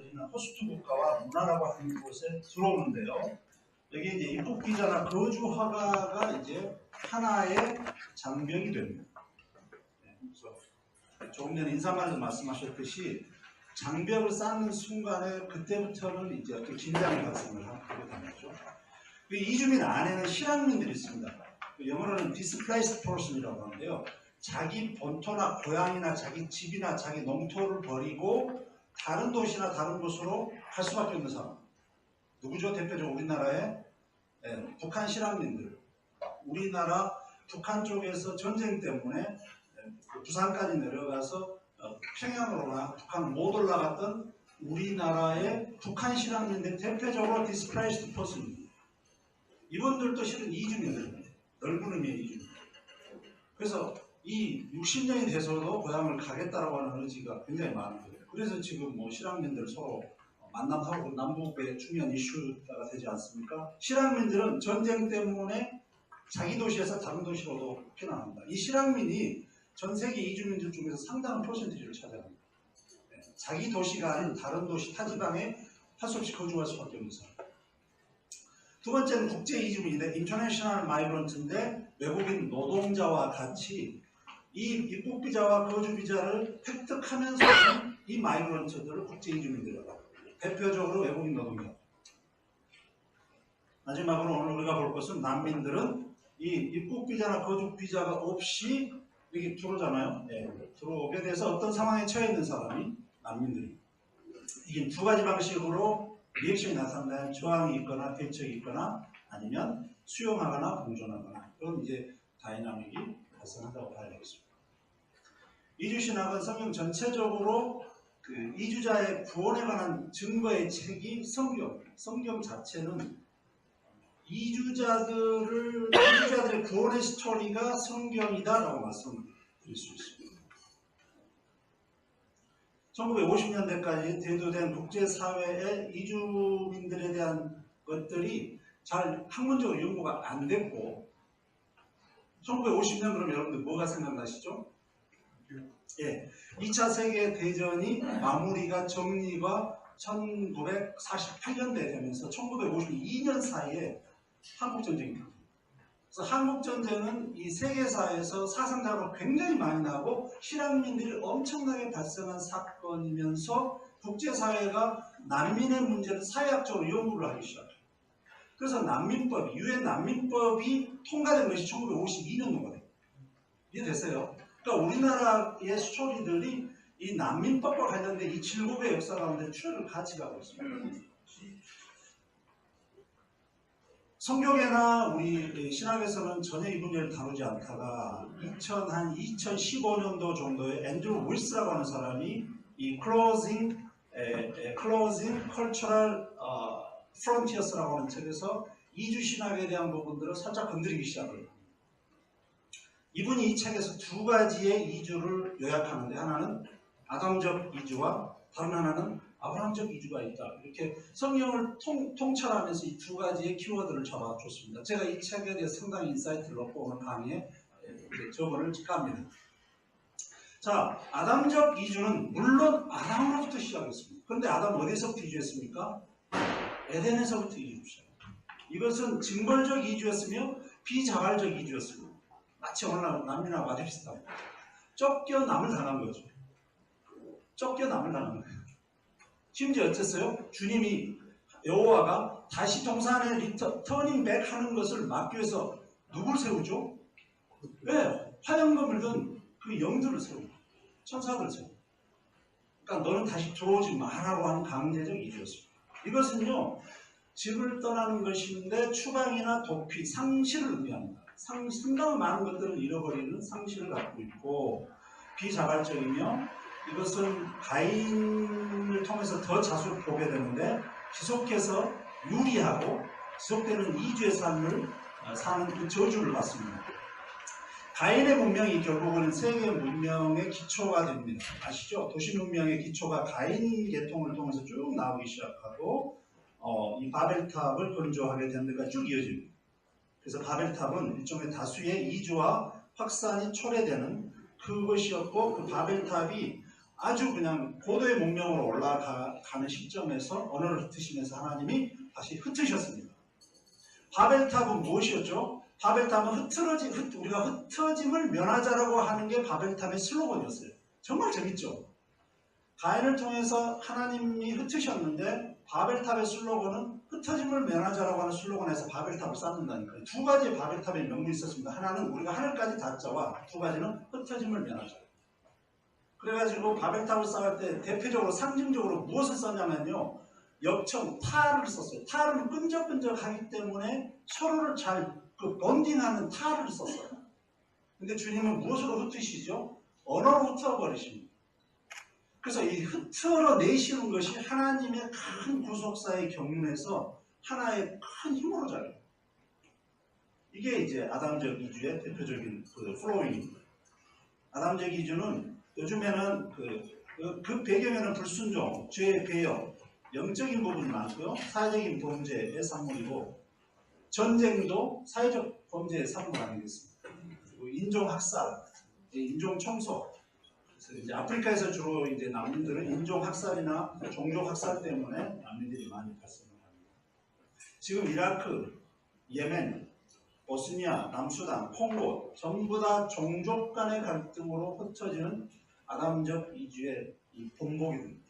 받아들이는 호스트 국가와 문화라고 하는 곳에 들어오는데요. 여기 이제 입국 비자나 거주 허가가 이제 하나의 장벽이 됩니다. 그래서 조금 전에 인사말에서 말씀하셨듯이 장벽을 쌓는 순간에 그때부터는 이제 어떤 긴장이 발생을 하게 되죠. 그 이주민 안에는 실향민들이 있습니다. 영어로는 displaced person이라고 하는데요. 자기 본토나 고향이나 자기 집이나 자기 농토를 버리고 다른 도시나 다른 곳으로 갈 수밖에 없는 사람. 누구죠? 대표적으로 우리나라의 북한 실향민들. 우리나라 북한 쪽에서 전쟁 때문에 부산까지 내려가서 평양으로나 북한 못 올라갔던 우리나라의 북한 실향민들 대표적으로 displaced person입니다. 이분들도 실은 이주민들입니다. 넓은 의미의 이주민. 그래서 이 60년이 돼서도 고향을 가겠다라고 하는 의지가 굉장히 많은 거예요. 그래서 지금 뭐 실향민들 서로 만남하고 남북의 중요한 이슈가 되지 않습니까? 실향민들은 전쟁 때문에 자기 도시에서 다른 도시로도 피난합니다. 이 실향민이 전 세계 이주민들 중에서 상당한 퍼센티지를 차지합니다. 자기 도시가 아닌 다른 도시 타지방에 할 수 없이 거주할 수밖에 없는 사람. 두 번째는 국제 이주민인데 인터내셔널 마이그런트인데 외국인 노동자와 같이 이 입국 비자와 거주 비자를 획득하면서 이 마이그런트들을 국제 이주민들이라고 합니다. 대표적으로 외국인 노동자. 마지막으로 오늘 우리가 볼 것은 난민들은 이 입국 비자나 거주 비자가 없이 여기 들어오잖아요. 들어오게 돼서 어떤 상황에 처해 있는 사람이 난민들입니다. 이게 두 가지 방식으로 리액션이 나타나면 저항이 있거나 대척이 있거나 아니면 수용하거나 공존하거나 그런 이제 다이나믹이 발생한다고 봐야 되겠습니다. 이주신학은 성경 전체적으로 그 이주자의 구원에 관한 증거의 책이 성경 자체는 이주자들의 구원의 스토리가 성경이다라고 말씀드릴 수 있습니다. 1950년대까지 대두된 국제사회의 이주민들에 대한 것들이 잘 학문적으로 연구가 안 됐고 1950년 그러면 여러분들 뭐가 생각나시죠? 2차 세계대전이 마무리가 정리가 1948년대에 되면서 1952년 사이에 한국전쟁입니다. 그래서 한국전쟁은 이 세계사에서 사상자가 굉장히 많이 나고 실향민들이 엄청나게 발생한 사건이면서 국제사회가 난민의 문제를 사회학적으로 연구를 하기 시작해요. 그래서 난민법, 유엔 난민법이 통과된 것이 1952년도가 돼요. 이해됐어요? 그러니까 우리나라의 스토리들이 이 난민법과 관련된 이 질곡의 역사 가운데 출혈을 같이 가고 있습니다. 성경에나 우리 신학에서는 전혀 이 분야를 다루지 않다가 2015년도 정도에 앤드루 윌스라고 하는 사람이 이 Closing Cultural Frontiers라고 하는 책에서 이주 신학에 대한 부분들을 살짝 건드리기 시작을 합니다. 이분이 이 책에서 두 가지의 이주를 요약하는데 하나는 아담적 이주와 다른 하나는 아브라함적 이주가 있다. 이렇게 성경을 통찰하면서 이 두 가지의 키워드를 잡아줬습니다. 제가 이 책에 대해 상당히 인사이트를 얻고 오늘 강의에 저번을 합니다. 자, 아담적 이주는 물론 아담으로부터 시작했습니다. 그런데 아담 어디서부터 이주했습니까? 에덴에서부터 이주했습니다. 이것은 징벌적 이주였으며 비자발적 이주였습니다. 마치 오늘 난민하고 아주 비슷합니다. 쫓겨남을 당한 거죠. 쫓겨남을 당한 거예요. 심지어 어땠어요? 주님이 여호와가 다시 동산에 터닝백 하는 것을 막기 위해서 누굴 세우죠? 왜? 화염검을 든 그 영들을 세웁니다. 천사들을 세웁니다. 그러니까 너는 다시 들어오지 말라고 하는 강제적 이주였습니다. 이것은요, 집을 떠나는 것인데 추방이나 도피, 상실을 의미합니다. 상당히 많은 것들을 잃어버리는 상실을 갖고 있고 비자발적이며 이것은 가인을 통해서 더 자주 보게 되는데 지속해서 유리하고 지속되는 이주의 삶을 사는 그 저주를 받습니다. 가인의 문명이 결국은 세계 문명의 기초가 됩니다. 아시죠? 도시 문명의 기초가 가인 계통을 통해서 쭉 나오기 시작하고 이 바벨탑을 건조하게 되는 데가 쭉 이어집니다. 그래서 바벨탑은 일종의 다수의 이주와 확산이 초래되는 그것이었고 그 바벨탑이 아주 그냥 고도의 문명으로 올라가는 시점에서 언어를 흩으시면서 하나님이 다시 흩으셨습니다. 바벨탑은 무엇이었죠? 바벨탑은 우리가 흩어짐을 면하자라고 하는 게 바벨탑의 슬로건이었어요. 정말 재밌죠? 가인을 통해서 하나님이 흩으셨는데 바벨탑의 슬로건은 흩어짐을 면하자라고 하는 슬로건에서 바벨탑을 쌓는다니까요. 두 가지의 바벨탑의 명분이 있었습니다. 하나는 우리가 하늘까지 닿자와 두 가지는 흩어짐을 면하자. 그래가지고 바벨탑을 쌓을 때 대표적으로 상징적으로 무엇을 썼냐면요. 역청, 탈을 썼어요. 탈은 끈적끈적하기 때문에 서로를 잘 번딩하는 탈을 썼어요. 근데 주님은 무엇으로 흩으시죠? 언어로 흩어버리십니다. 그래서 이 흩어내시는 것이 하나님의 큰 구속사의 경륜에서 하나의 큰 힘으로 자라요. 이게 이제 아담적 이주의 대표적인 플로잉입니다. 아담적 이주는 요즘에는 그 배경에는 불순종, 죄의 배역, 영적인 부분이 많고요. 사회적인 범죄의 산물이고 전쟁도 사회적 범죄의 산물 아니겠습니까? 그리고 인종학살, 인종청소. 그래서 이제 아프리카에서 주로 이제 난민들은 인종학살이나 종족학살 때문에 난민들이 많이 발생을 합니다. 지금 이라크, 예멘, 보스니아, 남수단, 콩고 전부 다 종족 간의 갈등으로 흩어지는 아담적 이주의 이 본보기 됩니다.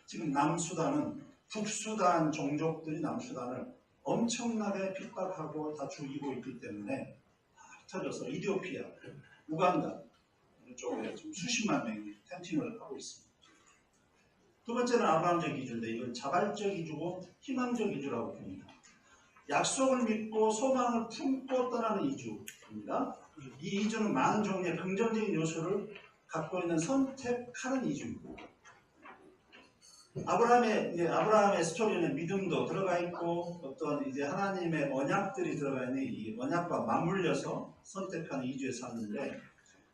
지금 남수단은 북수단 종족들이 남수단을 엄청나게 핍박하고 다 죽이고 있기 때문에 다 흩어져서 이디오피아, 우간다 이쪽에 좀 수십만 명이 텐팅을 하고 있습니다. 두 번째는 아브라함적 이주인데 이건 자발적 이주고 희망적 이주라고 봅니다. 약속을 믿고 소망을 품고 떠나는 이주입니다. 이 이주는 많은 종류의 긍정적인 요소를 갖고 있는 선택하는 이주입니다. 아브라함의 스토리는 믿음도 들어가 있고 어떤 이제 하나님의 언약들이 들어가 있는 이 언약과 맞물려서 선택하는 이주에 사는데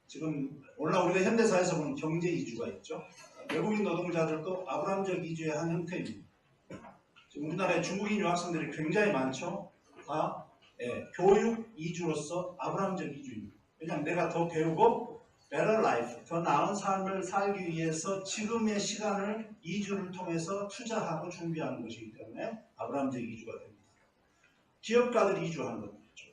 지금 오늘날 우리가 현대사에서 보는 경제 이주가 있죠. 외국인 노동자들도 아브라함적 이주의 한 형태입니다. 지금 우리나라에 중국인 유학생들이 굉장히 많죠. 다 교육 이주로서 아브라함적 이주입니다. 왜냐하면 내가 더 배우고 better life, 더 나은 삶을 살기 위해서 지금의 시간을 이주를 통해서 투자하고 준비하는 것이기 때문에 아브라함적 이주가 됩니다. 기업가들이 이주하는 것이죠.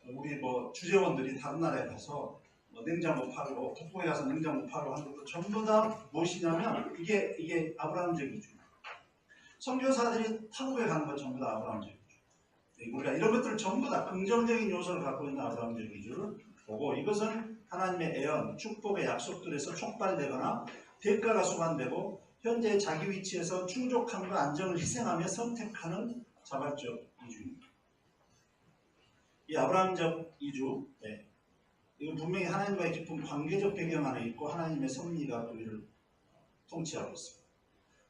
우리 주재원들이 다른 나라에 가서 냉장고 팔고 북부에 가서 냉장고 팔고 하는 것도 전부 다 무엇이냐면 이게 아브라함적 이주입니다. 선교사들이 타국에 가는 것 전부 다 아브라함적 이주. 우리가 이런 것들을 전부 다 긍정적인 요소를 갖고 있는 아브라함적 이주를 보고 이것은 하나님의 애언, 축복의 약속들에서 촉발되거나 대가가 수반되고 현재의 자기 위치에서 충족함과 안정을 희생하며 선택하는 자발적 이주입니다. 이 아브라함적 이주, 이건 분명히 하나님과의 깊은 관계적 배경 안에 있고 하나님의 섭리가 우리를 통치하고 있습니다.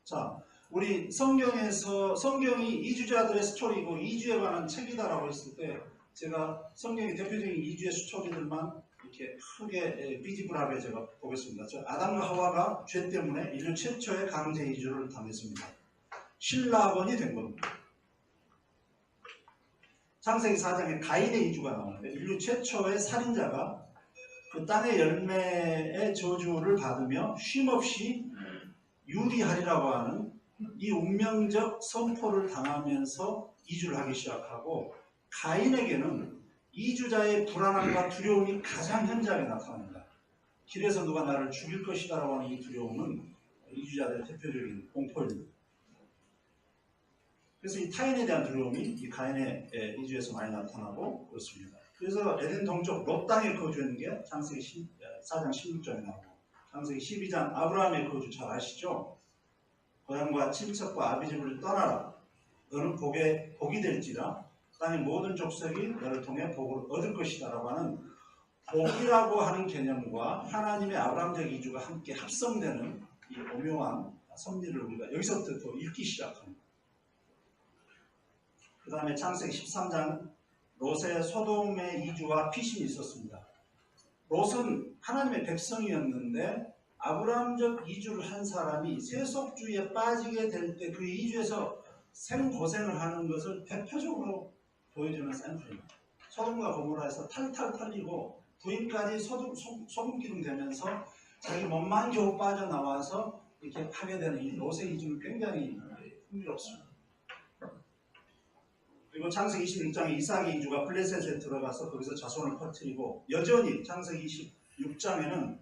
자, 우리 성경이 이주자들의 스토리고 이주에 관한 책이다라고 했을 때 제가 성경의 대표적인 이주의 스토리들만 이렇게 크게 비집을하게 제가 보겠습니다. 아담과 하와가 죄 때문에 인류 최초의 강제 이주를 당했습니다. 신라번이 된 겁니다. 창세기 4장에 가인의 이주가 나오는데 인류 최초의 살인자가 그 땅의 열매의 저주를 받으며 쉼없이 유리하리라고 하는 이 운명적 선포를 당하면서 이주를 하기 시작하고 가인에게는 이주자의 불안함과 두려움이 가장 현저하게 나타납니다. 길에서 누가 나를 죽일 것이다 라고 하는 이 두려움은 이주자들의 대표적인 공포입니다. 그래서 이 타인에 대한 두려움이 이 가인의 이주에서 많이 나타나고 그렇습니다. 그래서 에덴 동쪽 롯 땅에 거주했는 게 창세기 4장 16절에 나오고 창세기 12장 아브라함의 거주 잘 아시죠? 고향과 친척과 아비집을 떠나라. 너는 복이 될지라 땅의 모든 족속이 너를 통해 복을 얻을 것이다 라고 하는 복이라고 하는 개념과 하나님의 아브라함적 이주가 함께 합성되는 이 오묘한 섭리를 우리가 여기서부터 또 읽기 시작합니다. 그 다음에 창세기 13장 롯의 소돔의 이주와 피신이 있었습니다. 롯은 하나님의 백성이었는데 아브라함적 이주를 한 사람이 세속주의에 빠지게 될 때 그 이주에서 생고생을 하는 것을 대표적으로 보여주는 샘플입니다. 소돔과 고모라에서 탈탈 털리고 부인까지 소금기둥 되면서 자기 몸만 겨우 빠져나와서 이렇게 하게 되는 이 요새 이주는 굉장히 흥미롭습니다. 그리고 창세기 26장에 이삭의 이주가 블레셋에 들어가서 거기서 자손을 퍼뜨리고 여전히 창세기 26장에는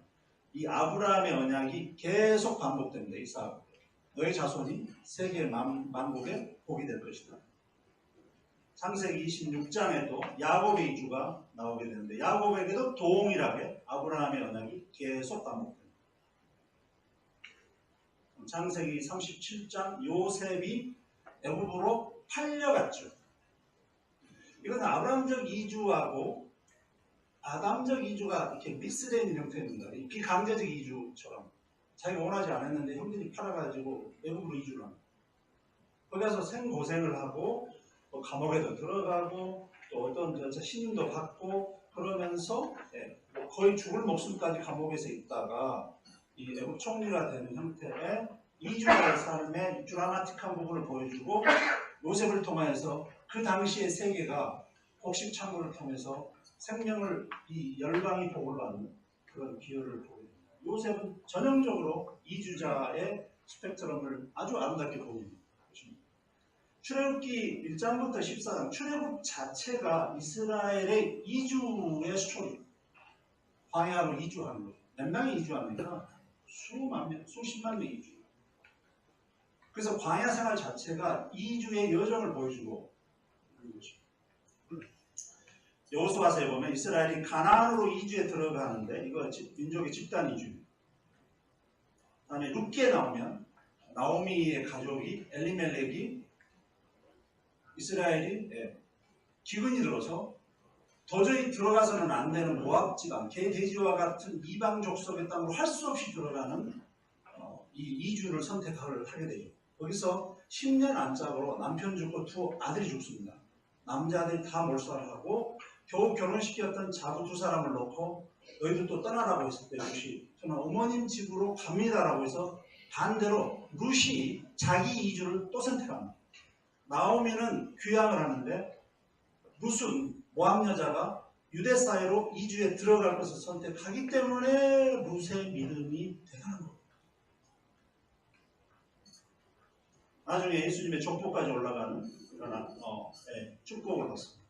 이 아브라함의 언약이 계속 반복됩니다. 이삭, 너의 자손이 세계 만국의 복이 될 것이다. 창세기 26장에도 야곱의 이주가 나오게 되는데 야곱에게도 동일하게 아브라함의 언약이 계속 반복됩니다. 창세기 37장 요셉이 애굽으로 팔려갔죠. 이건 아브라함적 이주하고 아담적 이주가 이렇게 믹스되어 있는 형태입니다. 이 비강제적 이주처럼 자기가 원하지 않았는데 형들이 팔아가지고 애굽으로 이주를 합니다. 거기 가서 생고생을 하고 또 감옥에도 들어가고 또 어떤 신임도 받고 그러면서 거의 죽을 목숨까지 감옥에서 있다가 이 애굽 총리가 되는 형태의 이주의 삶의 드라마틱한 부분을 보여주고 요셉을 통해서 그 당시의 세계가 곡식 창고를 통해서 생명을 이 열방이 복을 받는 그런 기여를 보게 됩니다. 요셉은 전형적으로 이주자의 스펙트럼을 아주 아름답게 보입니다. 출애굽기 1장부터 14장 출애굽 자체가 이스라엘의 이주의 스토리. 광야로 이주하는 거예요. 몇 명이 이주합니까? 수만 명, 수십만 명이 이주. 그래서 광야 생활 자체가 이주의 여정을 보여주고 있는 것입니다. 여호수아서에 보면 이스라엘이 가나안으로 이주에 들어가는데 이거 민족의 집단 이주입니다. 다음에 룻기에 나오면 나오미의 가족이 엘리멜렉이 이스라엘이 기근이 들어서 도저히 들어가서는 안 되는 모압 지방, 개, 돼지와 같은 이방 족속의 땅으로 할 수 없이 들어가는 이 이주를 선택을 하게 되죠. 거기서 10년 안짝으로 남편 죽고 두 아들이 죽습니다. 남자들이 다 몰살을 하고 겨우 결혼시켰던 자부 두 사람을 놓고 너희들 또 떠나라고 했을 때 룻이 저는 어머님 집으로 갑니다라고 해서 반대로 룻이 자기 이주를 또 선택합니다. 나오미는 귀향을 하는데 룻은 모압 여자가 유대 사회로 이주에 들어갈 것을 선택하기 때문에 룻의 믿음이 대단한 겁니다. 나중에 예수님의 족보까지 올라가는 그런 축복을 받습니다.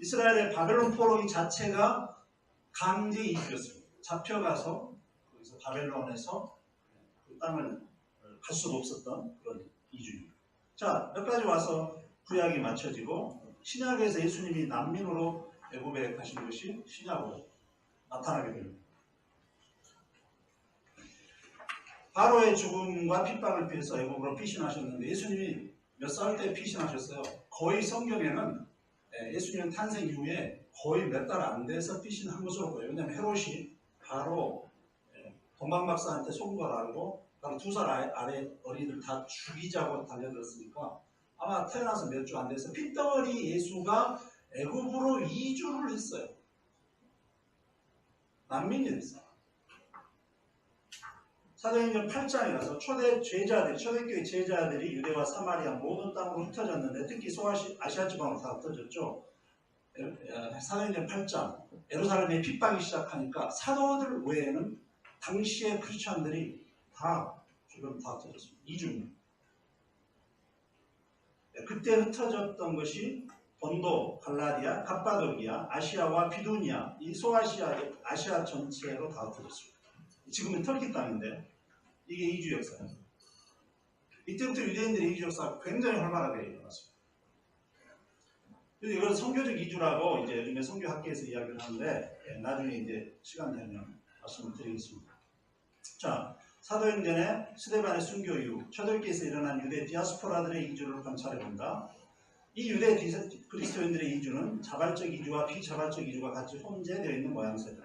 이스라엘의 바벨론 포로기 자체가 강제 이주였습니다. 잡혀가서 거기서 바벨론에서 그 땅을 갈 수가 없었던 그런 이주입니다. 자, 여기까지 와서 구약이 맞춰지고 신약에서 예수님이 난민으로 애굽에 가신 것이 신약으로 나타나게 됩니다. 바로의 죽음과 핍박을 피해서 애굽으로 피신하셨는데 예수님이 몇 살 때 피신하셨어요? 거의 성경에는 예수님 탄생 이후에 거의 몇 달 안 돼서 피신한 것으로 보여요. 왜냐하면 헤롯이 바로 동방박사한테 속은 걸 알고 바로 2살 아래 어린이들 다 죽이자고 달려들었으니까 아마 태어나서 몇 주 안 돼서 핏덩어리 예수가 애굽으로 이주를 했어요. 난민이 됐어요. 사도행전 8장에 가서 초대교회 제자들이 유대와 사마리아 모든 땅으로 흩어졌는데 특히 소아시아 지방으로 다 흩어졌죠. 사도행전 8장 예루살렘에 핍박이 시작하니까 사도들 외에는 당시의 크리스천들이 다 지금 다 흩어졌습니다. 이주입니다. 그때 흩어졌던 것이 본도, 갈라디아, 갑바도기아, 아시아와 비두니아, 이 소아시아의 아시아 전체로 다 흩어졌습니다. 지금은 터키 땅인데 이게 이주 역사예요. 이때부터 유대인들의 이주 역사가 굉장히 활발하게 일어났습니다. 이건 성교적 이주라고 이제 요즘에 성교학계에서 이야기를 하는데 나중에 이제 시간 되면 말씀을 드리겠습니다. 자, 사도행전의 스데반의 순교 이후 초대교회에서 일어난 유대 디아스포라들의 이주를 관찰해본다. 이 유대 그리스도인들의 이주는 자발적 이주와 비자발적 이주가 같이 혼재되어 있는 모양새다.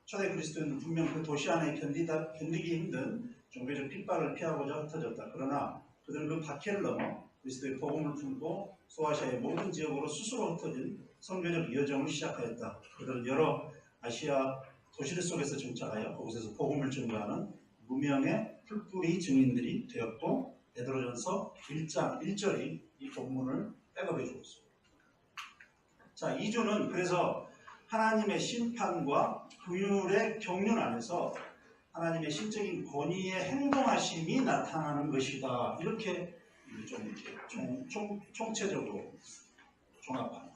초대 그리스도인은 분명 그 도시 안에 견디기 힘든 종교적 핍박을 피하고자 흩어졌다. 그러나 그들은 그 박해를 넘어 그리스도의 복음을 품고 소아시아의 모든 지역으로 스스로 흩어진 선교적 여정을 시작하였다. 그들은 여러 아시아 도시들 속에서 정착하여 그곳에서 복음을 증거하는 무명의 풀뿌리 증인들이 되었고 베드로전서 1장 1절이 이 본문을 백업해 주고 있습니다. 자, 이주는 그래서 하나님의 심판과 긍휼의 경륜 안에서 하나님의 신적인 권위의 행동하심이 나타나는 것이다. 이렇게 좀 이렇게 총체적으로 종합합니다.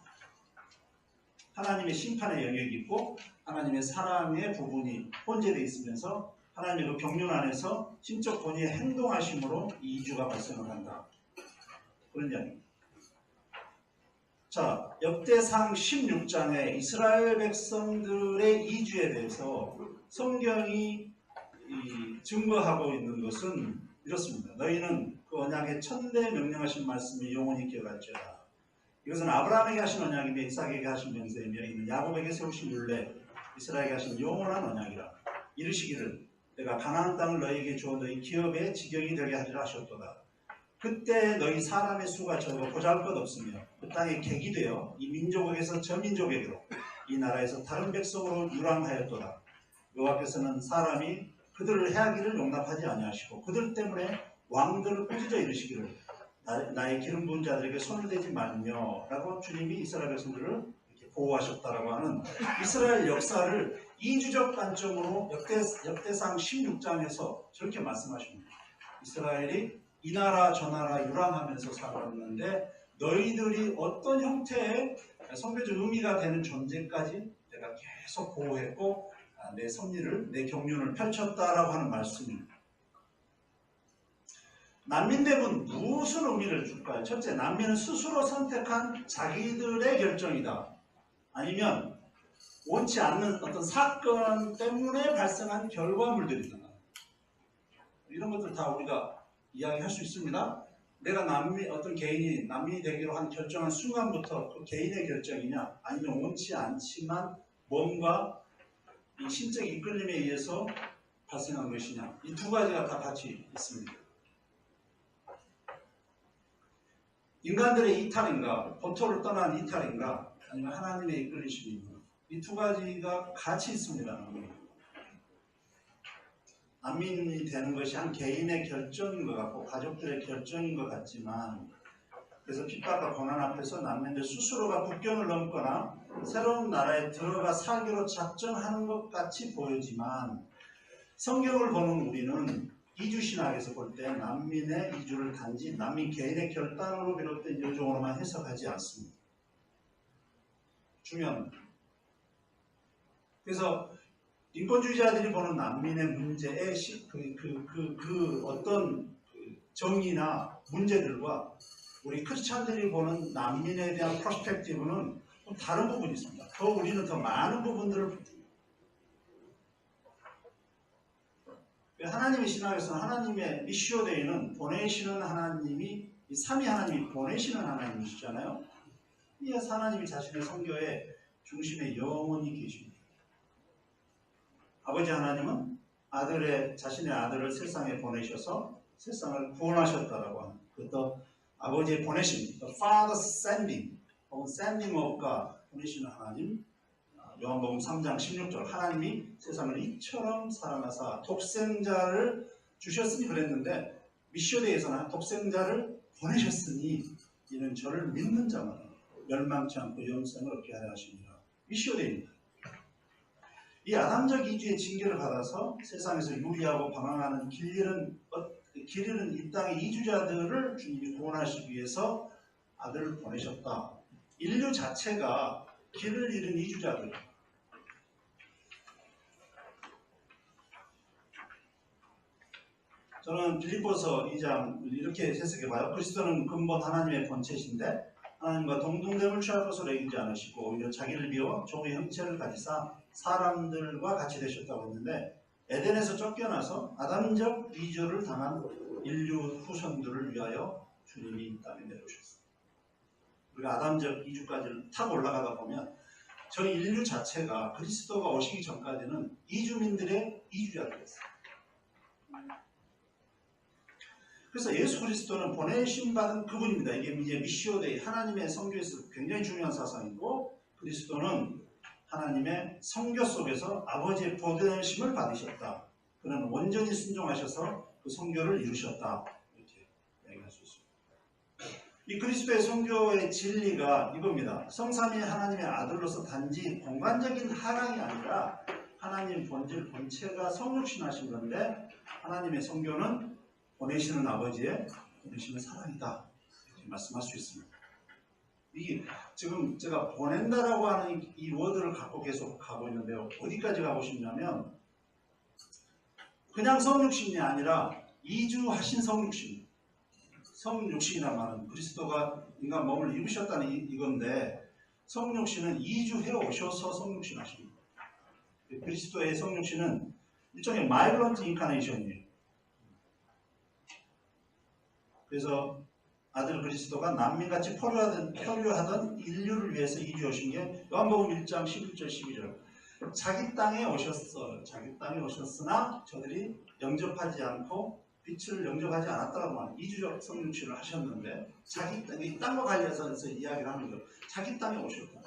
하나님의 심판의 영역이 있고 하나님의 사랑의 부분이 혼재되어 있으면서 하나님의 그 경륜 안에서 신적 권위의 행동하심으로 이 이주가 발생을 한다. 그런 이야기입니다. 자, 역대상 16장에 이스라엘 백성들의 이주에 대해서 성경이 증거하고 있는 것은 이렇습니다. 너희는 그 언약의 천대 명령하신 말씀이 영원히 기억할지어다. 이것은 아브라함에게 하신 언약이며 이삭에게 하신 맹세이며 이는 야곱에게 세우신 율례 이스라엘에게 하신 영원한 언약이라. 이르시기를 내가 가나안 땅을 너희에게 주어 너희 기업의 지경이 되게 하리라 하셨도다. 그때 너희 사람의 수가 적어 보잘것없으며 그 땅에 객이 되어 이 민족에게서 저 민족에게로 이 나라에서 다른 백성으로 유랑하였도다. 여호와께서는 사람이 그들을 해하기를 용납하지 아니하시고 그들 때문에 왕들을 꾸짖어 이르시기를 나의 기름 부은 자들에게 손을 대지 말며 라고 주님이 이스라엘 백성들을 이렇게 보호하셨다라고 하는 이스라엘 역사를 이주적 관점으로 역대상 16장에서 저렇게 말씀하십니다. 이스라엘이 이 나라 저 나라 유랑하면서 살았는데 너희들이 어떤 형태의 선교적 의미가 되는 존재까지 내가 계속 보호했고 내 섭리를 내 경륜을 펼쳤다라고 하는 말씀입니다. 난민대분 무슨 의미를 줄까요? 첫째, 난민은 스스로 선택한 자기들의 결정이다. 아니면 원치 않는 어떤 사건 때문에 발생한 결과물들이다. 이런 것들 다 우리가 이야기할 수 있습니다. 내가 어떤 개인이 난민이 되기로 한 결정한 순간부터 그 개인의 결정이냐 아니면 원치 않지만 뭔가 이 신적 이끌림에 의해서 발생한 것이냐 이 두 가지가 다 같이 있습니다. 인간들의 이탈인가 본토를 떠난 이탈인가 아니면 하나님의 이끌리심인가 이 두 가지가 같이 있습니다. 난민이 되는 것이 한 개인의 결정인 것 같고 가족들의 결정인 것 같지만 그래서 핍박과 고난 앞에서 난민들 스스로가 국경을 넘거나 새로운 나라에 들어가 살기로 작정하는 것 같이 보이지만 성경을 보는 우리는 이주신학에서 볼 때 난민의 이주를 단지 난민 개인의 결단으로 비롯된 요정으로만 해석하지 않습니다. 중요합니다. 그래서 인권주의자들이 보는 난민의 문제의 어떤 정의나 문제들과 우리 크리스찬들이 보는 난민에 대한 퍼스펙티브는 좀 다른 부분이 있습니다. 더 우리는 더 많은 부분들을 하나님의 신학에서는 하나님의 미시오데이는 보내시는 하나님이 이 삼위 하나님이 보내시는 하나님이시잖아요. 이 하나님이 자신의 선교의 중심에 영원히 계십니다. 아버지 하나님은 자신의 아들을 세상에 보내셔서 세상을 구원하셨다라고 하는 그것도 아버지의 보내심, the Father's sending, 혹은 sending of God, 보내시는 하나님. 요한복음 3장 16절 하나님이 세상을 이처럼 사랑하사 독생자를 주셨으니 그랬는데 미시오데이에서는 독생자를 보내셨으니 이는 저를 믿는 자만 멸망치 않고 영생을 얻게 하려 하십니다. 미시오데이입니다. 이 아담적 이주의 징계를 받아서 세상에서 유리하고 방황하는 길 잃은 이 땅의 이주자들을 주님이 구원하시기 위해서 아들을 보내셨다. 인류 자체가 길을 잃은 이주자들. 저는 빌립보서 2장 이렇게 해석해봐요. 그리스도는 근본 하나님의 본체신데 하나님과 동등됨을 취할 것으로 여기지 않으시고 오히려 자기를 비워 종의 형체를 가지사 사람들과 같이 되셨다고 했는데 에덴에서 쫓겨나서 아담적 이주를 당한 인류 후손들을 위하여 주님이 이 땅에 내려오셨어요. 우리가 아담적 이주까지를 타고 올라가다 보면 저희 인류 자체가 그리스도가 오시기 전까지는 이주민들의 이주자들이었어요. 그래서 예수 그리스도는 보내심 받은 그분입니다. 이게 이제 미시오데이 하나님의 선교에서 굉장히 중요한 사상이고 그리스도는 하나님의 선교 속에서 아버지의 보내심을 받으셨다. 그는 온전히 순종하셔서 그 선교를 이루셨다. 이렇게 얘기할 수 있습니다. 이 그리스도의 선교의 진리가 이겁니다. 성삼위 하나님의 아들로서 단지 공간적인 하나가 아니라 하나님 본질 본체가 성육신 하신 건데 하나님의 성교는 보내시는 아버지의 보내시는 사랑이다 이렇게 말씀할 수 있습니다. 이게 지금 제가 보낸다라고 하는 이 워드를 갖고 계속 가고 있는데요. 어디까지 가고 싶냐면 그냥 성육신이 아니라 이주하신 성육신. 성육신이란 말은 그리스도가 인간 몸을 입으셨다는 이건데 성육신은 이주해 오셔서 성육신 하십니다. 그리스도의 성육신은 일종의 마이그런트 인카네이션이에요. 그래서 아들 그리스도가 난민같이 표류하던 인류를 위해서 이주하신 게 요한복음 1장 11절 12절 자기 땅에 오셨어. 자기 땅에 오셨으나 저들이 영접하지 않고 빛을 영접하지 않았다고 하는 이주적 성육신을 하셨는데 자기 땅과 관련해서 이야기를 하는 거예요. 자기 땅에 오셨다.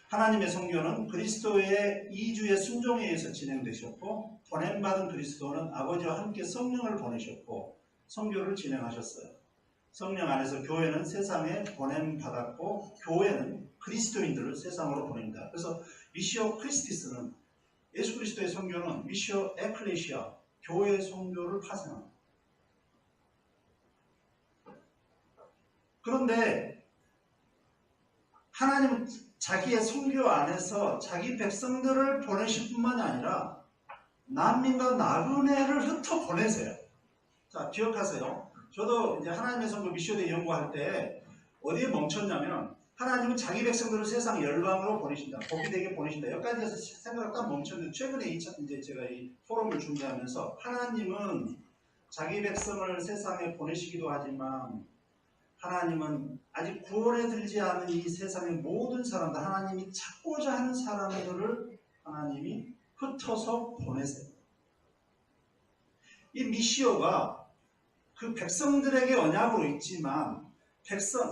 하나님의 성교는 그리스도의 이주의 순종에 의해서 진행되셨고 보냄받은 그리스도는 아버지와 함께 성령을 보내셨고 성교를 진행하셨어요. 성령 안에서 교회는 세상에 보냄받았고 교회는 그리스도인들을 세상으로 보냅니다. 그래서 미시오 크리스티스는 예수 그리스도의 성교는 미시오 에클레시아 교회의 성교를 파생합니다. 그런데 하나님은 자기의 성교 안에서 자기 백성들을 보내실 뿐만이 아니라 난민과 나그네를 흩어 보내세요. 자, 기억하세요. 저도 이제 하나님의 성교 미션에 연구할 때 어디에 멈췄냐면 하나님은 자기 백성들을 세상 열방으로 보내신다. 복이되게 보내신다. 여기까지 해서 생각을 딱 멈췄는데 최근에 이제 제가 이 포럼을 준비하면서 하나님은 자기 백성을 세상에 보내시기도 하지만 하나님은 아직 구원에 들지 않은 이 세상의 모든 사람들, 하나님이 찾고자 하는 사람들을 하나님이 흩어서 보내세요. 이 미시오가 그 백성들에게 언약으로 있지만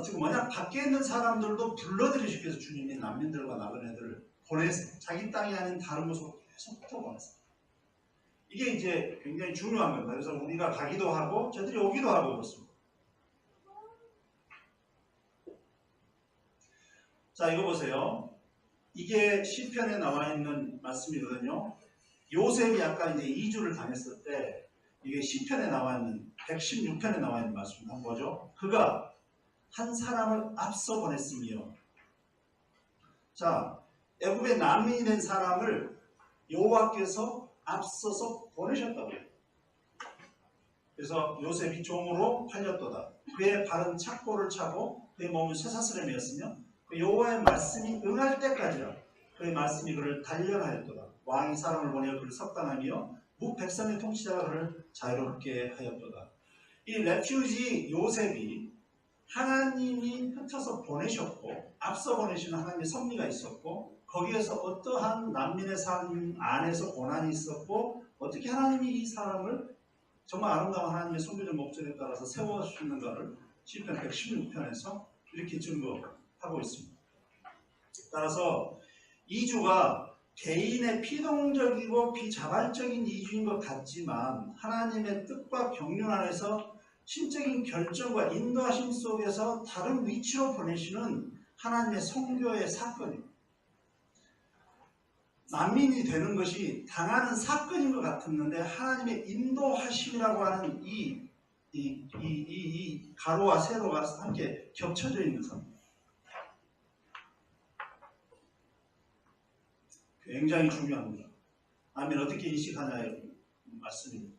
지금 언약 밖에 있는 사람들도 불러들이시기 위해서 주님이 난민들과 나그네들을 보내세요. 자기 땅이 아닌 다른 곳으로 계속 흩어 보내세요. 이게 이제 굉장히 중요한 겁니다. 그래서 우리가 가기도 하고 저들이 오기도 하고 그렇습니다. 자, 이거 보세요. 이게 시편에 나와 있는 말씀이거든요. 요셉이 아까 이제 이주를 당했을 때 이게 시편에 나와 있는 116편에 나와 있는 말씀입니다. 한번 보죠. 그가 한 사람을 앞서 보냈으며, 자, 애굽의 난민이 된 사람을 여호와께서 앞서서 보내셨다고요. 그래서 요셉이 종으로 팔렸도다. 그의 발은 착고를 차고 그의 몸은 쇠사슬함이었으며 그 여호와의 말씀이 응할 때까지라 그의 말씀이 그를 단련하였도다. 왕이 사람을 보내어 그를 석방하며 무 백성의 통치자가 그를 자유롭게 하였도다. 이 레퓨지 요셉이 하나님이 흩어서 보내셨고 앞서 보내시는 하나님의 섭리가 있었고 거기에서 어떠한 난민의 삶 안에서 고난이 있었고 어떻게 하나님이 이 사람을 정말 아름다운 하나님의 선교적 목적에 따라서 세워주시는가를 시편 116편에서 이렇게 증거하고 있습니다. 따라서 이주가 개인의 피동적이고 비자발적인 이주인 것 같지만 하나님의 뜻과 경륜 안에서 신적인 결정과 인도하심 속에서 다른 위치로 보내시는 하나님의 선교의 사건입니다. 난민이 되는 것이 당하는 사건인 것 같았는데 하나님의 인도하심이라고 하는 이 가로와 세로가 함께 겹쳐져 있는 겁니다. 굉장히 중요합니다. 난민 어떻게 인식하냐의 말씀입니다.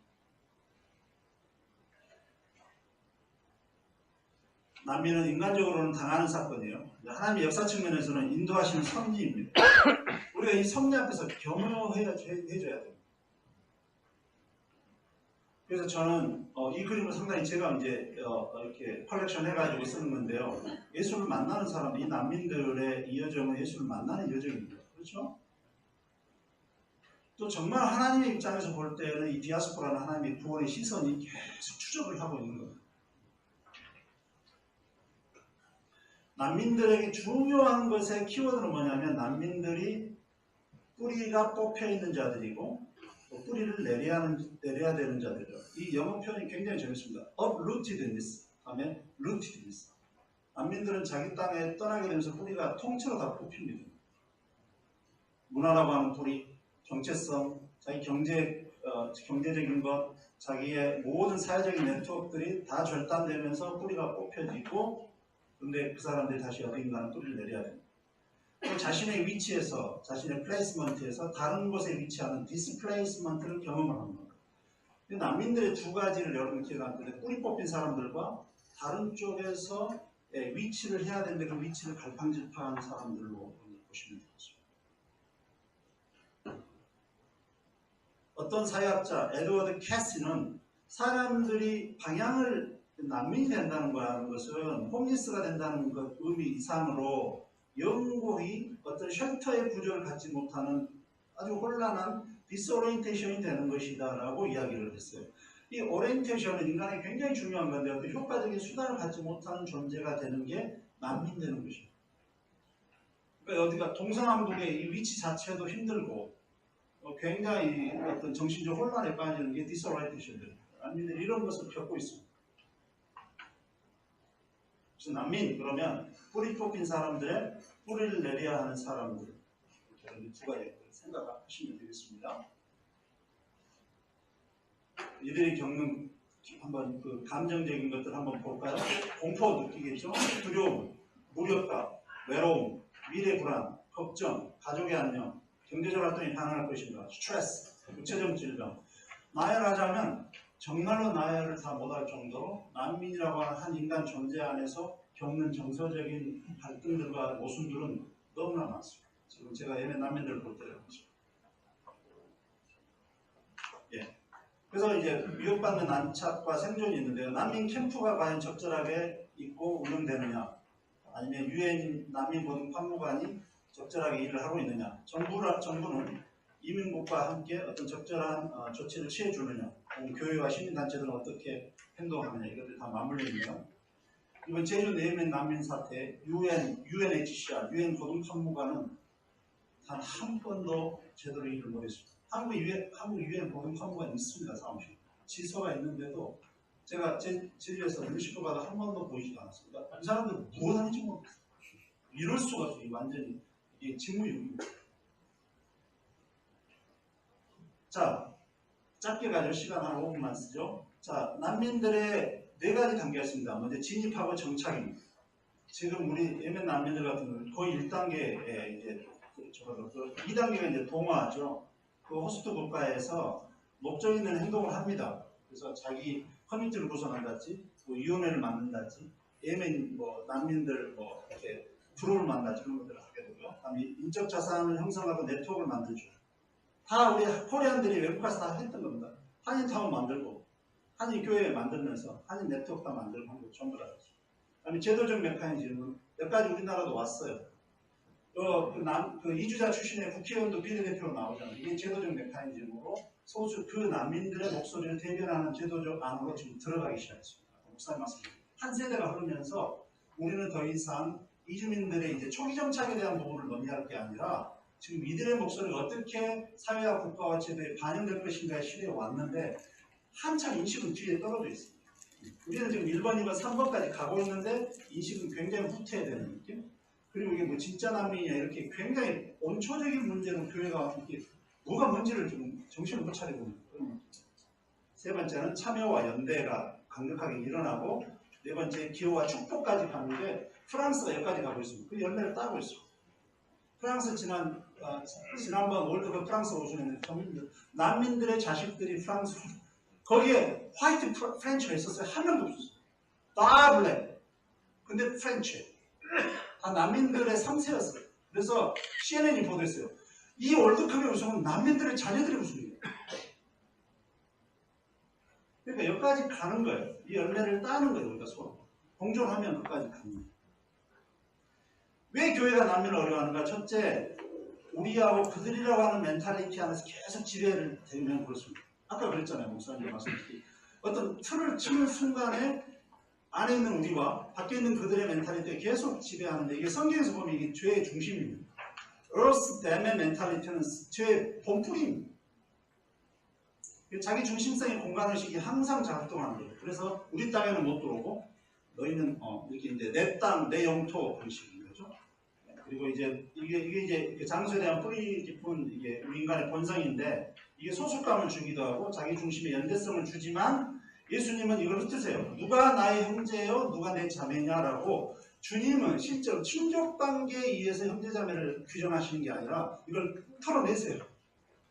난민은 인간적으로는 당하는 사건이에요. 하나님의 역사 측면에서는 인도하시는 섭리입니다. 우리가 이 섭리 앞에서 겸허해줘야 됩니다. 그래서 저는 이 그림을 상당히 제가 이제 이렇게 컬렉션 해가지고 쓰는 건데요. 예수를 만나는 사람, 이 난민들의 이 여정은 예수를 만나는 여정입니다. 그렇죠? 또 정말 하나님의 입장에서 볼 때는 이 디아스포라는 하나님의 구원의 시선이 계속 추적을 하고 있는 겁니다. 난민들에게 중요한 것의 키워드는 뭐냐면 난민들이 뿌리가 뽑혀 있는 자들이고 또 뿌리를 내려야 되는 자들이죠. 이 영어 표현이 굉장히 재밌습니다. uprootedness 다음에 rootedness. 난민들은 자기 땅에 떠나게 되면서 뿌리가 통째로 다 뽑힙니다. 문화라고 하는 뿌리, 정체성, 자기 경제적인 것, 자기의 모든 사회적인 네트워크들이 다 절단되면서 뿌리가 뽑혀지고, 근데 그 사람들이 다시 어딘가는 뿌리를 내려야 됩니다. 또 자신의 위치에서, 자신의 플레이스먼트에서 다른 곳에 위치하는 디스플레이스먼트를 경험을 합니다. 난민들의 두 가지를 여러분 기억할 텐데, 뿌리 뽑힌 사람들과 다른 쪽에서 위치를 해야 되는데 그 위치를 갈팡질팡한 사람들로 보시면 되겠습니다. 어떤 사회학자 에드워드 캐시는 사람들이 방향을 난민이 된다는 것은 홈리스가 된다는 것 의미 이상으로 영국이 어떤 쉘터의 구조를 갖지 못하는 아주 혼란한 디스오리엔테이션이 되는 것이다 라고 이야기를 했어요. 이 오리엔테이션은 인간에 굉장히 중요한 건데 어떤 효과적인 수단을 갖지 못하는 존재가 되는 게 난민 되는 것입니다. 그러니까 어디가 동서남북의 이 위치 자체도 힘들고 굉장히 어떤 정신적 혼란에 빠지는 게 디스오리엔테이션입니다. 난민들이 이런 것을 겪고 있습니다. 그래서 난민 그러면 뿌리 뽑힌 사람들의 뿌리를 내려야 하는 사람들 이렇게 두 가지 생각하시면 되겠습니다. 이들이 겪는 한번 그 감정적인 것들 한번 볼까요? 공포 느끼겠죠? 두려움, 무력감, 외로움, 미래 불안, 걱정, 가족의 안녕, 경제적 활동이 가능할 것인가, 스트레스, 구체적 질병. 나열하자면 정말로 나열을 다 못할 정도로 난민이라고 하는 한 인간 존재 안에서 겪는 정서적인 갈등들과 모순들은 너무나 많습니다. 지금 제가 예멘 난민들을 볼 때는 예. 그래서 이제 위협받는 안착과 생존이 있는데요. 난민 캠프가 과연 적절하게 있고 운영되느냐, 아니면 유엔 난민 보증 판무관이 적절하게 일을 하고 있느냐, 정부는 이민국과 함께 어떤 적절한 조치를 취해주느냐, 교회와 시민단체들은 어떻게 행동하느냐, 이것들 다 맞물려 있네요. 이번 제주 예멘 난민 사태, UNHCR, 유엔 고등 판무관은 단 한 번도 제대로 일을 못했습니다. 한국 유엔 고등 판무관이 있습니다, 사무실. 지서가 있는데도 제가 제주에서 음식을 받아 한 번도 보이지도 않았습니다. 이 사람들 무엇 하는지 모르겠어요. 이럴 수가 없어요. 완전히 이게 직무유기입니다. 자, 짧게 가지고 시간 한 5분만 쓰죠. 자, 난민들의 네 가지 단계가 있습니다. 먼저 진입하고 정착입니다. 지금 우리 예멘 난민들 같은 경우는 거의 1단계에 이제 적어서 2단계가 이제 동화죠. 그 호스트 국가에서 목적 있는 행동을 합니다. 그래서 자기 커뮤니티를 구성한다든지, 뭐 위원회를 만든다든지, 예멘 난민들 이렇게 그룹을 만든다든지 그런 것들을 하게 되고요. 그다음에 인적 자산을 형성하고 네트워크를 만들죠. 다 우리 코리안들이 외국 가서 다 했던 겁니다. 한인타운 만들고, 한인교회 만들면서 한인 네트워크 다 만들고 한 거 전부 다 했죠. 그다음에 제도적 메커니즘은 몇 가지 우리나라도 왔어요. 그 이주자 출신의 국회의원도 비례대표로 나오잖아요. 이게 제도적 메커니즘으로 그 난민들의 목소리를 대변하는 제도적 안으로 지금 들어가기 시작했습니다. 목사님 말씀드립니다. 한 세대가 흐르면서 우리는 더 이상 이주민들의 이제 초기 정착에 대한 부분을 논의할 게 아니라 지금 이들의 목소리가 어떻게 사회와 국가와 제도에 반영될 것인가의 시대에 왔는데 한참 인식은 뒤에 떨어져 있습니다. 우리는 지금 1번, 2번, 3번까지 가고 있는데 인식은 굉장히 후퇴되는 느낌? 그리고 이게 뭐 진짜 난민이냐 이렇게 굉장히 온초적인 문제로 교회가 이렇게 뭐가 뭔지를 좀 정신을 못 차리고 있는 거예요. 세 번째는 참여와 연대가 강력하게 일어나고 네 번째 기호와 축복까지 가는데 프랑스가 여기까지 가고 있습니다. 그 열매를 따고 있어요. 프랑스 지난번 월드컵 프랑스 우승했는데 난민들의 자식들이 프랑스 거기에 화이트 프렌치가 있었어요. 한 명도 없었어요. 다 블랙. 근데 프렌치. 다 난민들의 3세였어요. 그래서 CNN이 보도했어요. 이 월드컵의 우승은 난민들의 자녀들의 우승이에요. 그러니까 여기까지 가는 거예요. 이 열매를 따는 거예요. 우리가 서로. 공존하면 끝까지 가는 거예요. 왜 교회가 난민을 어려워하는가? 첫째, 우리하고 그들이라고 하는 멘탈리티 안에서 계속 지배를 되면 그렇습니다. 아까 그랬잖아요. 목사님 말씀드린 어떤 틀을 치는 순간에 안에 있는 우리와 밖에 있는 그들의 멘탈리티가 계속 지배하는데 이게 성경에서 보면 이게 죄의 중심입니다. Earth Dam의 멘탈리티는 죄의 본뿌리입니다. 자기 중심성의 공간의식이 항상 작동하는 거예요. 그래서 우리 땅에는 못 들어오고 너희는 이렇게 이제 내 땅, 내 영토 방식인 거죠. 그리고 이제 이게 이제 장소에 대한 뿌리 깊은 이게 우리 인간의 본성인데 이게 소속감을 주기도 하고 자기 중심의 연대성을 주지만 예수님은 이걸 흩으세요. 누가 나의 형제요, 누가 내 자매냐라고 주님은 실제로 친족 관계에 의해서 형제자매를 규정하시는 게 아니라 이걸 털어내세요.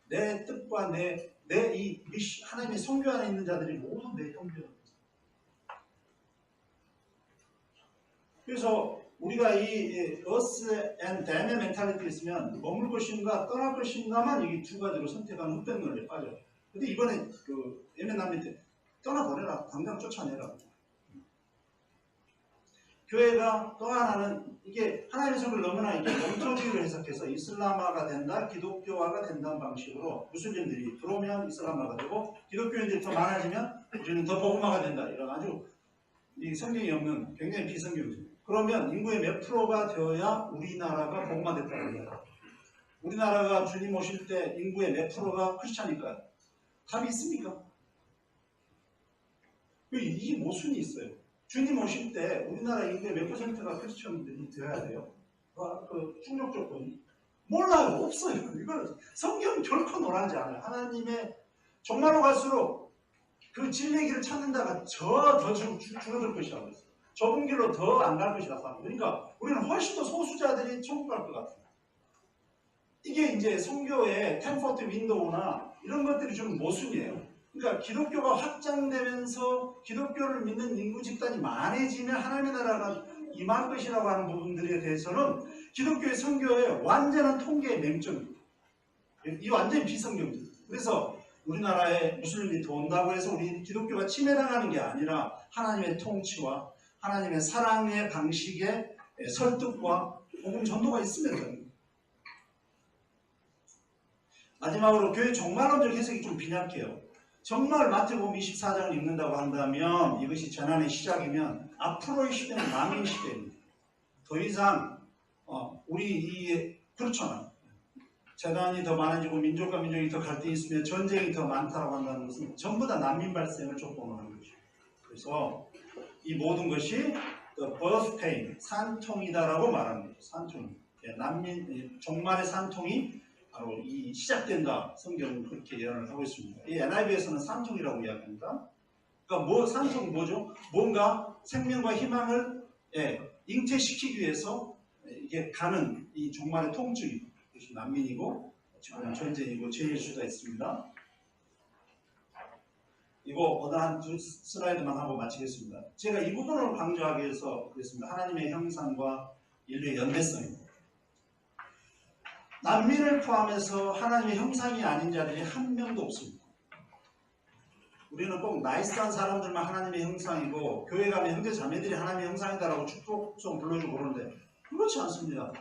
내 뜻과 내 이 하나님의 성교 안에 있는 자들이 모두 내 형제다. 그래서 우리가 이 us and them의 멘탈리티에 있으면 머물 것인가 떠날 것인가만 이 두 가지로 선택하는 흑백 논리에 빠져요. 근데 이번에 그 예멘남한테 떠나버려라, 당장 쫓아내라. 교회가 또 하나는 이게 하나님의 성을 너무나 이게 영토주의를 해석해서 이슬람화가 된다, 기독교화가 된다는 방식으로 무슬림들이 들어오면 이슬람화가 되고 기독교인들이 더 많아지면 우리는 더 복음화가 된다. 이런 아주 이 성경이 없는 굉장히 비성경적이에요. 그러면 인구의 몇 프로가 되어야 우리나라가 복음화됐다고 해요. 우리나라가 주님 오실 때 인구의 몇 프로가 크리스찬일까요? 답이 있습니까? 이게 모순이 있어요. 주님 오실 때 우리나라 인구의 몇 퍼센트가 크리스천들이 되어야 돼요? 그 충족 조건이? 몰라요. 없어요. 이건 성경 결코 논하지 않아요. 하나님의 정말로 갈수록 그 진리의 길을 찾는다가 더 줄어들 것이라고 했어요. 좁은 길로 더 안 갈 것이라고 합니다. 그러니까 우리는 훨씬 더 소수자들이 천국 갈 것 같아요. 이게 이제 성교의 템포트 윈도우나 이런 것들이 좀 모순이에요. 그러니까 기독교가 확장되면서 기독교를 믿는 인구 집단이 많아지면 하나님의 나라가 임할 것이라고 하는 부분들에 대해서는 기독교의 선교의 완전한 통계의 맹점입니다. 이 완전히 비성경적입니다. 그래서 우리나라에 무슬림이 더 온다고 해서 우리 기독교가 침해당하는 게 아니라 하나님의 통치와 하나님의 사랑의 방식의 설득과 복음 전도가 있으면 됩니다. 마지막으로 교회 종말론적 해석이 좀 빈약해요. 정말 마태복음 24장을 읽는다고 한다면 이것이 재난의 시작이면 앞으로의 시대는 망인 시대입니다. 더 이상 그렇잖아요. 재난이 더 많아지고 민족과 민족이 더 갈등이 있으면 전쟁이 더 많다고 한다는 것은 전부 다 난민 발생을 조건하는 거죠. 그래서 이 모든 것이 the birth pain, 산통이다라고 말하는 거죠. 산통. 난민 종말의 산통이 바로 이 시작된다. 성경은 그렇게 예언을 하고 있습니다. 이 NIV에서는 산통이라고 이야기합니다. 그러니까 산통 뭐죠? 뭔가 생명과 희망을 잉태시키기 위해서 이게 가는 이 종말의 통증이 그것이 난민이고 지금 전쟁이고 죄일 수가 있습니다. 이거 어느 한 두 슬라이드만 하고 마치겠습니다. 제가 이 부분을 강조하기 위해서 그랬습니다. 하나님의 형상과 인류의 연대성입니다. 난민을 포함해서 하나님의 형상이 아닌 자들이 한 명도 없습니다. 우리는 꼭 나이스한 사람들만 하나님의 형상이고 교회 가면 형제 자매들이 하나님의 형상이다라고 축복송 불러주고 그러는데 그렇지 않습니다.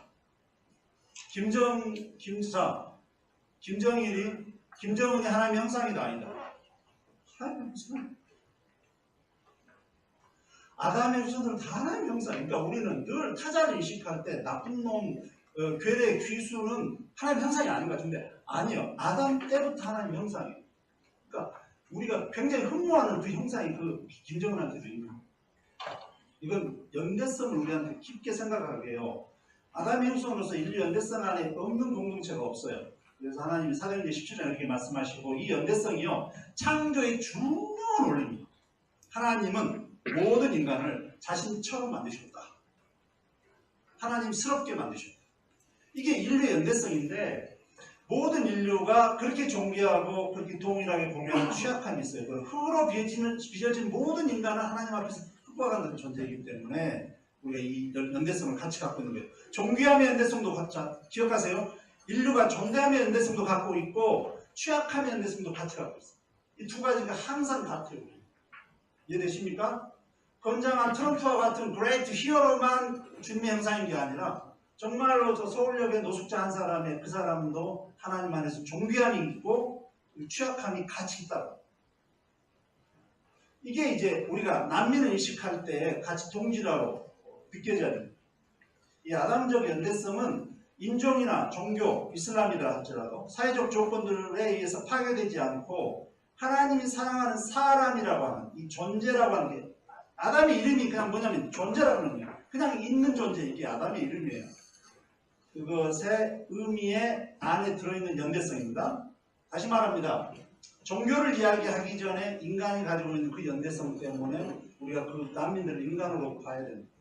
김정은이 하나님의 형상이다 아니다. 하나님의 형상. 아담의 후손들은 다 하나님의 형상. 그러니까 우리는 늘 타자를 인식할 때 나쁜 놈, 괴뢰, 귀수는 하나님의 형상이 아닌 것 같은데 아니요. 아담 때부터 하나님의 형상이에요. 그러니까 우리가 굉장히 흠모하는 그 형상이 그 김정은한테도 있는 거예요. 이건 연대성을 우리한테 깊게 생각하게 해요. 아담의 후손으로서 인류 연대성 안에 없는 공동체가 없어요. 그래서 하나님이 사도행전 17장에 이렇게 말씀하시고 이 연대성이요. 창조의 중요한 원리입니다. 하나님은 모든 인간을 자신처럼 만드셨다. 하나님스럽게 만드셨다. 이게 인류의 연대성인데 모든 인류가 그렇게 존귀하고 그렇게 동일하게 보면 취약함이 있어요. 그 흙으로 빚어진 모든 인간은 하나님 앞에서 흙과같은 존재이기 때문에 우리가 이 연대성을 같이 갖고 있는 거예요. 존귀함의 연대성도 기억하세요. 인류가 존대함의 연대성도 갖고 있고 취약함의 연대성도 같이 갖고 있어요. 이 두 가지가 항상 같아요. 이해되십니까? 건장한 트럼프와 같은 그레이트 히어로만 주님의 형상인 게 아니라 정말로 저 서울역의 노숙자 한 사람의 그 사람도 하나님 안에서 존귀함이 있고 취약함이 같이 있다고. 이게 이제 우리가 난민을 인식할 때 같이 동질하로 느껴져야 됩니다. 이 아담적 연대성은 인종이나 종교, 이슬람이라 할지라도 사회적 조건들에 의해서 파괴되지 않고 하나님이 사랑하는 사람이라고 하는 이 존재라고 하는 게 아담의 이름이 그냥 뭐냐면 존재라는 거예요. 그냥 있는 존재, 이게 아담의 이름이에요. 그것의 의미에 안에 들어있는 연대성입니다. 다시 말합니다. 종교를 이야기하기 전에 인간이 가지고 있는 그 연대성 때문에 우리가 그 난민들을 인간으로 봐야 됩니다.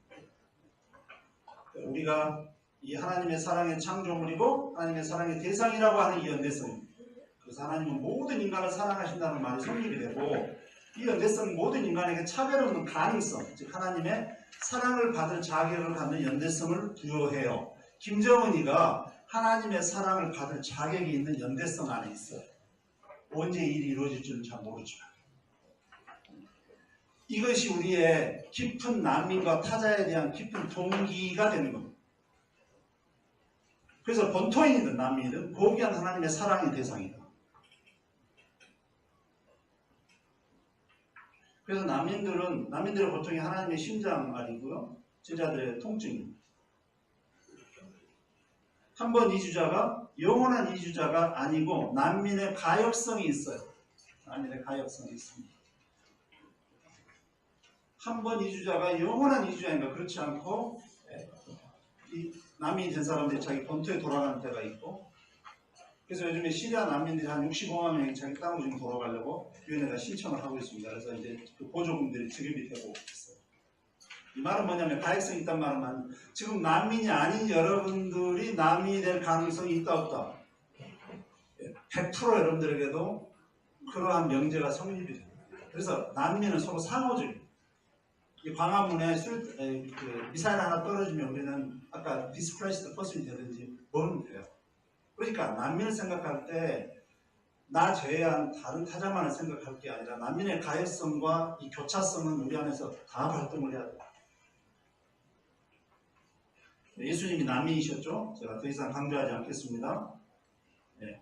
우리가 이 하나님의 사랑의 창조물이고 하나님의 사랑의 대상이라고 하는 이 연대성입니다. 그래서 하나님은 모든 인간을 사랑하신다는 말이 성립이 되고, 이 연대성은 모든 인간에게 차별 없는 가능성, 즉 하나님의 사랑을 받을 자격을 갖는 연대성을 부여해요. 김정은이가 하나님의 사랑을 받을 자격이 있는 연대성 안에 있어요. 언제 일이 이루어질지는 잘 모르지만 이것이 우리의 깊은 난민과 타자에 대한 깊은 동기가 되는 겁니다. 그래서 본토인이든 난민이든 고귀한 하나님의 사랑의 대상이다. 그래서 난민들은 보통 하나님의 심장알이고요, 제자들의 통증입니다. 한 번 이주자가 영원한 이주자가 아니고 난민의 가역성이 있어요. 난민의 가역성이 있습니다. 한 번 이주자가 영원한 이주자인가 그렇지 않고, 이 난민이 된 사람들이 자기 본토에 돌아가는 때가 있고, 그래서 요즘에 시리아 난민들이 한 65만 명이 자기 땅으로 지금 돌아가려고 유엔에다 신청을 하고 있습니다. 그래서 이제 그 보조금들이 지급이 되고 있어요. 이 말은 뭐냐면, 가역성이 있단 말은 지금 난민이 아닌 여러분들이 난민이 될 가능성이 있다 없다? 100% 여러분들에게도 그러한 명제가 성립이 됩니다. 그래서 난민은 서로 상호적입니다. 이 광화문에 미사일 하나 떨어지면 우리는 아까 디스플레이스드 퍼슨이 되든지 뭐는 돼요. 그러니까 난민을 생각할 때 나 제외한 다른 타자만을 생각할 게 아니라 난민의 가역성과 이 교차성은 우리 안에서 다 발동을 해야 돼요. 예수님이 난민이셨죠? 제가 더 이상 강조하지 않겠습니다. 네.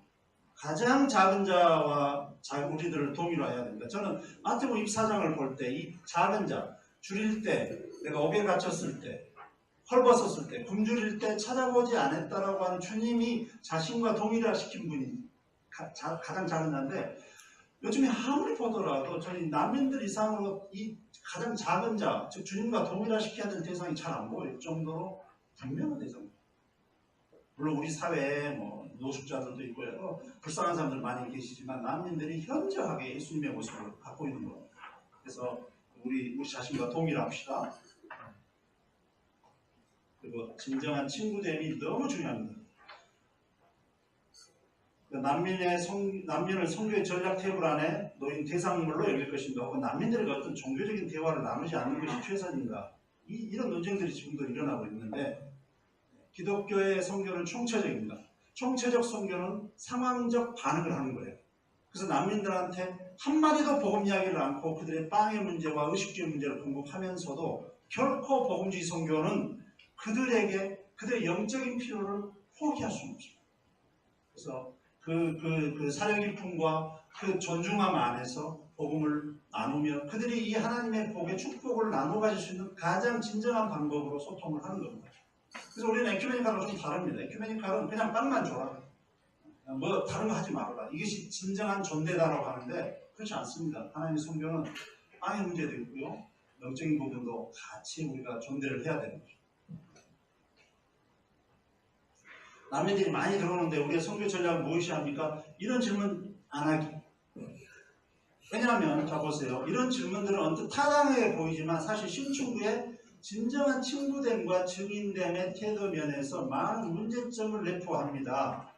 가장 작은 자와 우리들을 동일화해야 됩니다. 저는 마태복음 24장을 볼 때 이 작은 자, 줄일 때, 내가 옥에 갇혔을 때, 헐벗었을 때, 굶주릴 때 찾아보지 않았다라고 하는 주님이 자신과 동일화시킨 분이 가장 작은 자인데, 요즘에 아무리 보더라도 저희 난민들 이상으로 이 가장 작은 자, 즉 주님과 동일화시켜야 될 대상이 잘 안 보일 정도로 분명한 대상입니다. 물론 우리 사회에 노숙자들도 있고요, 불쌍한 사람들 많이 계시지만 난민들이 현저하게 예수님의 모습을 갖고 있는 거예요. 그래서 우리 자신과 동일합시다. 그리고 진정한 친구됨이 너무 중요합니다. 난민을 선교의 전략 테이블 안에 놓인 대상물로 여길 것인가, 혹은 난민들과 어떤 종교적인 대화를 나누지 않는 것이 최선인가, 이런 논쟁들이 지금도 일어나고 있는데, 기독교의 선교는 총체적입니다. 총체적 선교는 상황적 반응을 하는 거예요. 그래서 난민들한테 한마디도 복음 이야기를 않고 그들의 빵의 문제와 의식주의 문제를 공급하면서도 결코 복음주의 선교는 그들의 영적인 필요를 포기할 수는 없습니다. 그래서 그 사려 깊음과 그 존중함 안에서 복음을 나누며 그들이 이 하나님의 복의 축복을 나눠 가질 수 있는 가장 진정한 방법으로 소통을 하는 겁니다. 그래서 우리는 에큐메니칼은 좀 다릅니다. 에큐메니칼은 그냥 빵만 줘라, 다른 거 하지 말아라, 이것이 진정한 존대다라고 하는데, 그렇지 않습니다. 하나님의 선교는 빵의 문제도 있고요, 영적인 부분도 같이 우리가 존대를 해야 되는 거죠. 난민들이 많이 들어오는데 우리의 선교 전략은 무엇이 합니까? 이런 질문 안 하기. 왜냐하면 자 보세요, 이런 질문들은 언뜻 타당해 보이지만 사실 신춘부의 진정한 친구됨과 증인됨의 태도 면에서 많은 문제점을 내포합니다.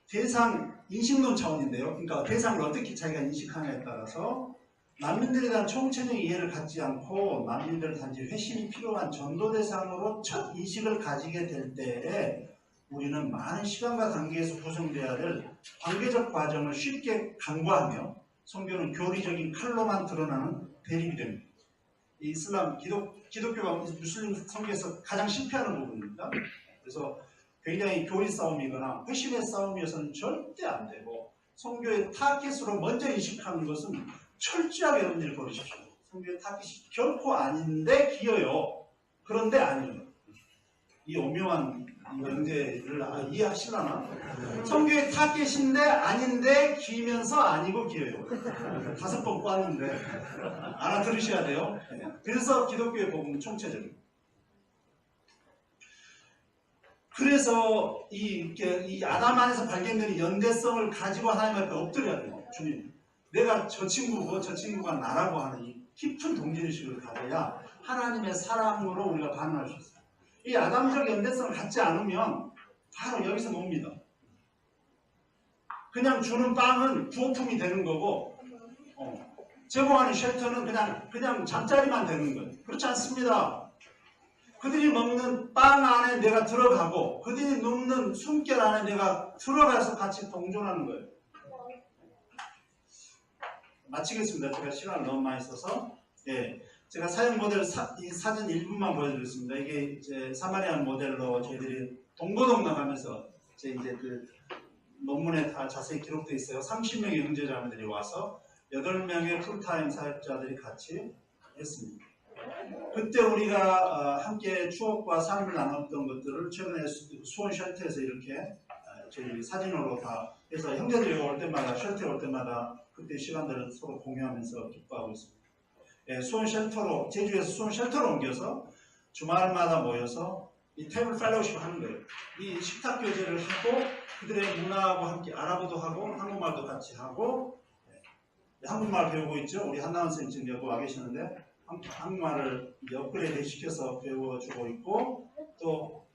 대상 인식론 차원인데요. 그러니까 대상을 어떻게 자기가 인식하냐에 따라서 난민들에 대한 총체적 이해를 갖지 않고 난민들을 단지 회심이 필요한 전도 대상으로 첫 인식을 가지게 될 때에 우리는 많은 시간과 단계에서 구성되어야 될 관계적 과정을 쉽게 간과하며 선교는 교리적인 칼로만 드러나는 대립이 됩니다. 이 이슬람, 기독교가 무슬림 선교에서 가장 실패하는 부분입니다. 그래서 굉장히 교리 싸움이거나 회심의 싸움이어서는 절대 안 되고, 선교의 타겟으로 먼저 인식하는 것은 철저하게 여러분들이 버리십시오. 선교의 타겟이 결코 아닌데 기어요. 그런데 아니에요. 이 오묘한 명제를 이해하시려나? 성교의 타겟인데 아닌데 기면서 아니고 기여요. 5번 꽈는데 알아들으셔야 돼요. 그래서 기독교의 복음은 총체적입니다. 그래서 이 아담 안에서 발견되는 연대성을 가지고 하나님 앞에 엎드려야 돼요. 주님, 내가 저 친구고 저 친구가 나라고 하는 이 깊은 동질의식을 가져야 하나님의 사랑으로 우리가 반응할 수 있어요. 이 아담적 연대성을 갖지 않으면 바로 여기서 놉니다. 그냥 주는 빵은 부호품이 되는 거고 제공하는 쉘터는 그냥 잠자리만 되는 거예요. 그렇지 않습니다. 그들이 먹는 빵 안에 내가 들어가고 그들이 눕는 숨결 안에 내가 들어가서 같이 동존하는 거예요. 마치겠습니다. 제가 시간을 너무 많이 써서. 제가 사용 모델 이 사진 일부만 보여드리겠습니다. 이게 이제 사마리안 모델로 저희들이 동고동락하면서 이제 그 논문에 다 자세히 기록되어 있어요. 30명의 형제자매들이 와서 8명의 풀타임 사역자들이 같이 했습니다. 그때 우리가 함께 추억과 삶을 나눴던 것들을 최근에 수원 쉘터에서 이렇게 저희 사진으로 다 해서 형제들이 올 때마다 쉘터에 올 때마다 그때 시간들을 서로 공유하면서 기뻐하고 있습니다. 수원 쉘터로 제주에서 수원 쉘터로 옮겨서 주말마다 모여서 이 테이블 펠로우십 하는 거예요. 이 식탁 교제를 하고 그들의 문화하고 함께 아랍어도 하고 한국말도 같이 하고 한국말 배우고 있죠. 우리 한나원 선생님 지금 여기 와 계시는데 한국말을 업그레이드 시켜서 배워주고 있고 또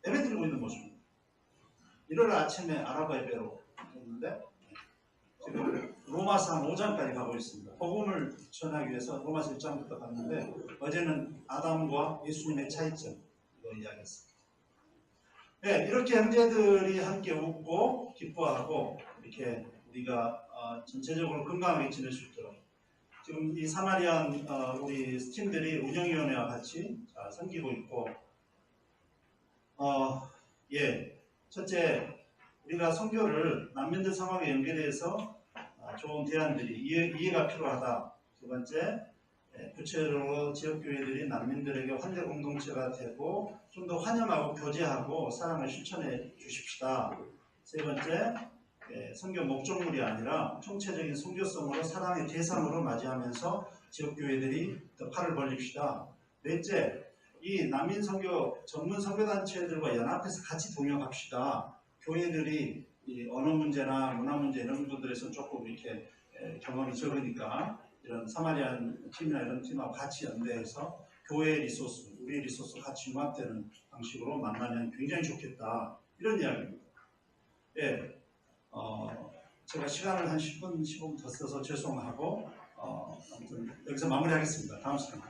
예배 드리고 있는 모습입니다. 일요일 아침에 아랍어 예배로 했는데 지금 로마서 한 5장까지 가고 있습니다. 복음을 전하기 위해서 로마서 1장부터 갔는데 어제는 아담과 예수님의 차이점 이야기했습니다. 이렇게 형제들이 함께 웃고 기뻐하고 이렇게 우리가 전체적으로 건강하게 지낼 수 있도록 지금 이 사마리안 우리 팀들이 운영위원회와 같이 잘 섬기고 있고 첫째 우리가 선교를 난민들 상황에 연결해서 좋은 대안들이 이해가 필요하다. 두 번째 구체적으로 지역교회들이 난민들에게 환대 공동체가 되고 좀 더 환영하고 교제하고 사랑을 실천해 주십시다. 세 번째 선교 목적물이 아니라 총체적인 선교성으로 사랑의 대상으로 맞이하면서 지역교회들이 더 팔을 벌립시다. 넷째, 이 난민 선교 전문 선교단체들과 연합해서 같이 동역합시다. 교회들이 이 언어 문제나 문화 문제 이런 부분들에서 조금 이렇게 경험이 적으니까 이런 사마리안 팀이나 이런 팀하고 같이 연대해서 교회의 리소스, 우리의 리소스 같이 융합되는 방식으로 만나면 굉장히 좋겠다. 이런 이야기입니다. 제가 시간을 한 10분, 15분 더 써서 죄송하고 아무튼 여기서 마무리하겠습니다. 다음 시간.